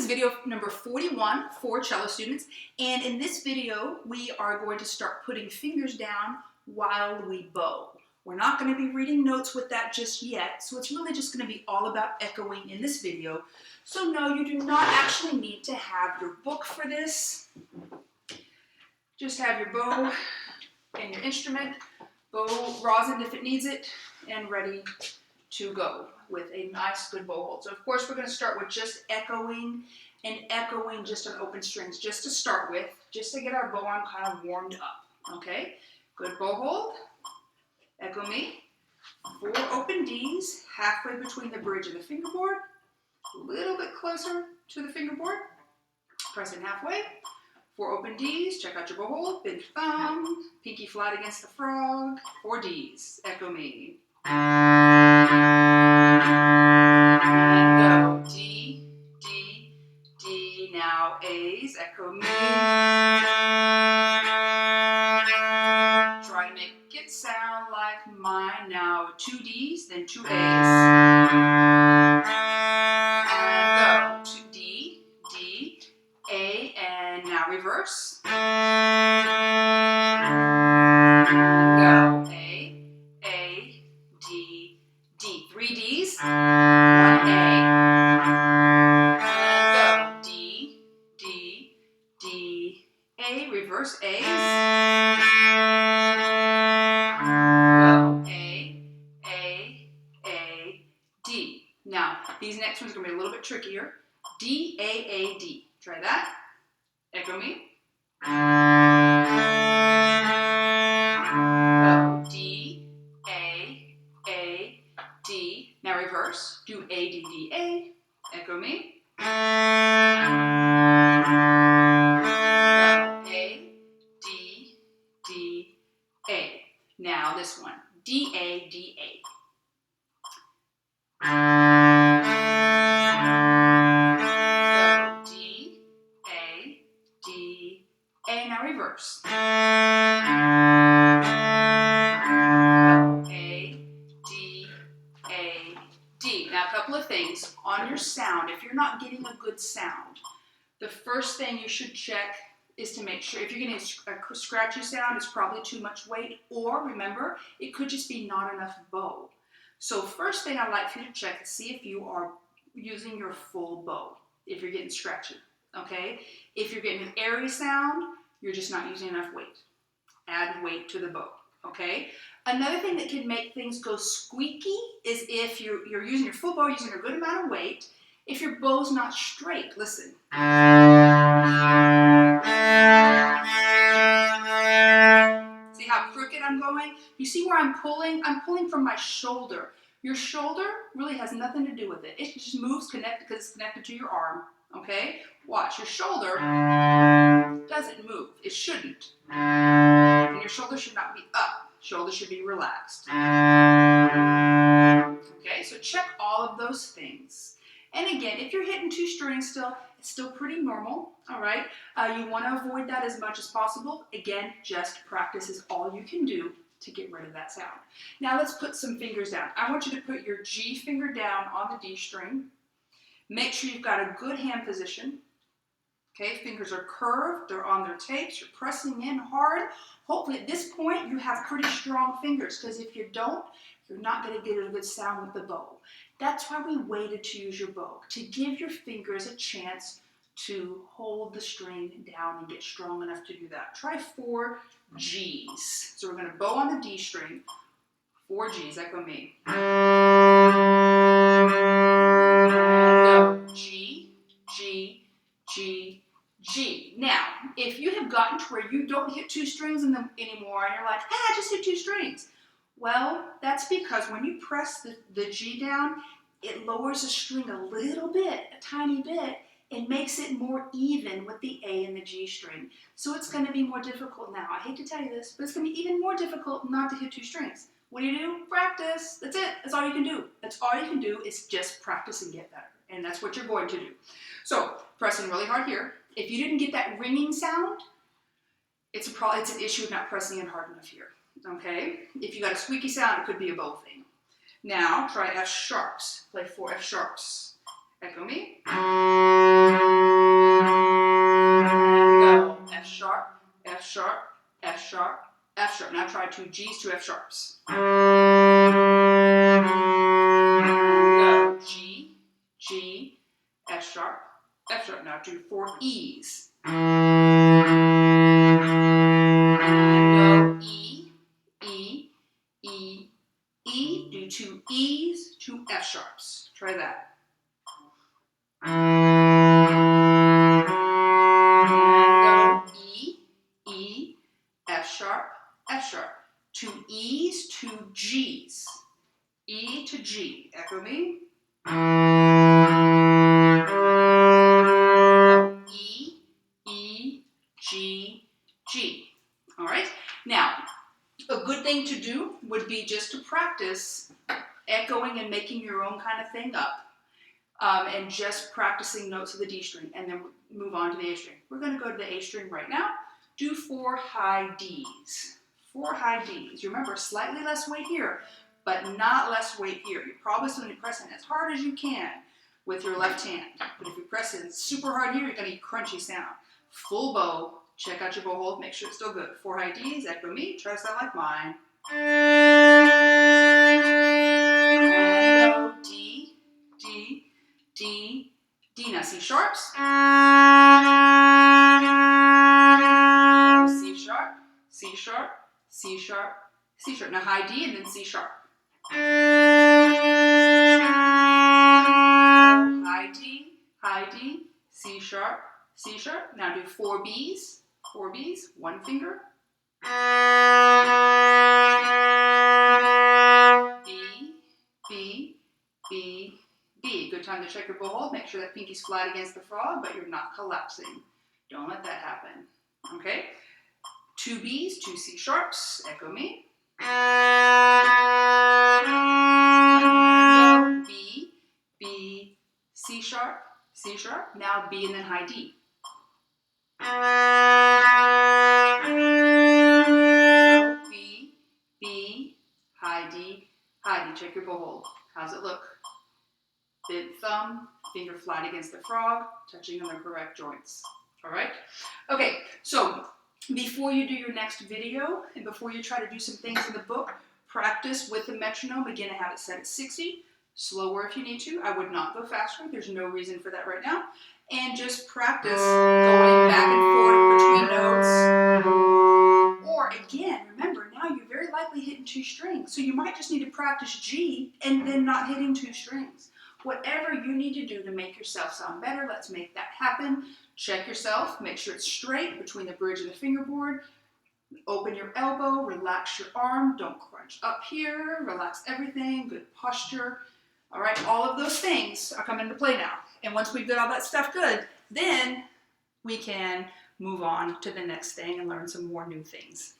is video number 41 for cello students, and in this video we are going to start putting fingers down while we bow. We're not going to be reading notes with that just yet, so it's really just going to be all about echoing in this video. So no, you do not actually need to have your book for this. Just have your bow and your instrument, bow rosin if it needs it, and ready to go with a nice good bow hold. So of course we're going to start with just echoing and echoing just on open strings, just to start with, just to get our bow arm kind of warmed up. Okay, good bow hold. Echo me. 4 open Ds, halfway between the bridge and the fingerboard, a little bit closer to the fingerboard, pressing halfway. 4 open Ds, check out your bow hold, big thumb, pinky flat against the frog, 4 Ds, echo me. And go, D, D, D, now A's, echo me. Try to make it sound like mine, now 2 Ds, then 2 A's. And go, 2 D, D, A, and now reverse. And go, A, D, D. 3 Ds, 1 A. And go, D, D, D, A, reverse A's. Go, A, D. Now, these next ones are going to be a little bit trickier. D, A, D. Try that. Echo me. Go, D, A, D. Now reverse. Do A, D, D, A. Echo me. Go, A, D, D, A. Now this one. D, A, D, A. Go, D, A, D, A. Now reverse. Go, A, D, A, D. Now a couple of things on your sound. If you're not getting a good sound, the first thing you should check is to make sure if you're getting a scratchy sound, it's probably too much weight, or remember, it could just be not enough bow. So first thing I'd like for you to check is see if you are using your full bow, if you're getting scratchy, okay? If you're getting an airy sound, you're just not using enough weight. Add weight to the bow, okay? Another thing that can make things go squeaky is if you're using your full bow, using a good amount of weight, if your bow's not straight. Listen. See how crooked I'm going? You see where I'm pulling? I'm pulling from my shoulder. Your shoulder really has nothing to do with it. It just moves because it's connected to your arm, okay? Watch, your shoulder doesn't move. It shouldn't. And your shoulder should not be up. Shoulder should be relaxed. Okay, so check all of those things. And again, if you're hitting 2 strings still, it's still pretty normal, all right? You want to avoid that as much as possible. Again, just practice is all you can do to get rid of that sound. Now let's put some fingers down. I want you to put your G finger down on the D string. Make sure you've got a good hand position. Okay, fingers are curved, they're on their tapes, you're pressing in hard. Hopefully at this point you have pretty strong fingers, because if you don't, you're not going to get a good sound with the bow. That's why we waited to use your bow, to give your fingers a chance to hold the string down and get strong enough to do that. Try 4 G's. So we're going to bow on the D string, 4 G's, echo me. Go, G, G, G, G. Now, if you have gotten to where you don't hit 2 strings anymore and you're like, I just hit 2 strings. Well, that's because when you press the G down, it lowers the string a little bit, a tiny bit, and makes it more even with the A and the G string. So it's going to be more difficult now. I hate to tell you this, but it's going to be even more difficult not to hit 2 strings. What do? Practice. That's it. That's all you can do. That's all you can do is just practice and get better. And that's what you're going to do. So, pressing really hard here. If you didn't get that ringing sound, it's an issue of not pressing in hard enough here. Okay? If you got a squeaky sound, it could be a bow thing. Now, try F sharps. Play 4 F sharps. Echo me. sharp, F sharp, F sharp. Now try 2 G's, 2 F sharps. And go G, G, F sharp, F sharp. Now do 4 E's. And go E, E, E, E. Do 2 E's, 2 F sharps. Try that. And go E, E, F sharp, F sharp. 2 E's, 2 G's. E to G. Echo me. E, E, G, G. All right. Now, a good thing to do would be just to practice echoing and making your own kind of thing up. And just practicing notes of the D string, and then move on to the A string. We're going to go to the A string right now. Do 4 high D's. 4 high D's. You remember, slightly less weight here, but not less weight here. You're probably still going to press in as hard as you can with your left hand. But if you press in super hard here, you're going to get crunchy sound. Full bow. Check out your bow hold. Make sure it's still good. 4 high D's. Echo me. Try to sound like mine. And go D, D, D, D. Now C sharps. C sharp, C sharp, C sharp, C sharp. Now high D and then C sharp. High D, C sharp, C sharp. Now do 4 B's, 4 B's, one finger. B, B, B, B. Good time to check your bow hold. Make sure that pinky's flat against the frog, but you're not collapsing. Don't let that happen. Okay? 2 B's, 2 C sharps. Echo me. B, B, C sharp, C sharp. Now B and then high D. B, B, high D, high D. Check your bow hold. How's it look? Big thumb, finger flat against the frog, touching on the correct joints. All right? Okay, so before you do your next video and before you try to do some things in the book, practice with the metronome. Again, I have it set at 60. Slower if you need to. I would not go faster. There's no reason for that right now. And just practice going back and forth between notes. Or again, remember, now you're very likely hitting 2 strings. So you might just need to practice G and then not hitting 2 strings. Whatever you need to do to make yourself sound better, let's make that happen. Check yourself. Make sure it's straight between the bridge and the fingerboard. Open your elbow. Relax your arm. Don't crunch up here. Relax everything. Good posture. All right, all of those things are coming into play now. And once we've got all that stuff good, then we can move on to the next thing and learn some more new things.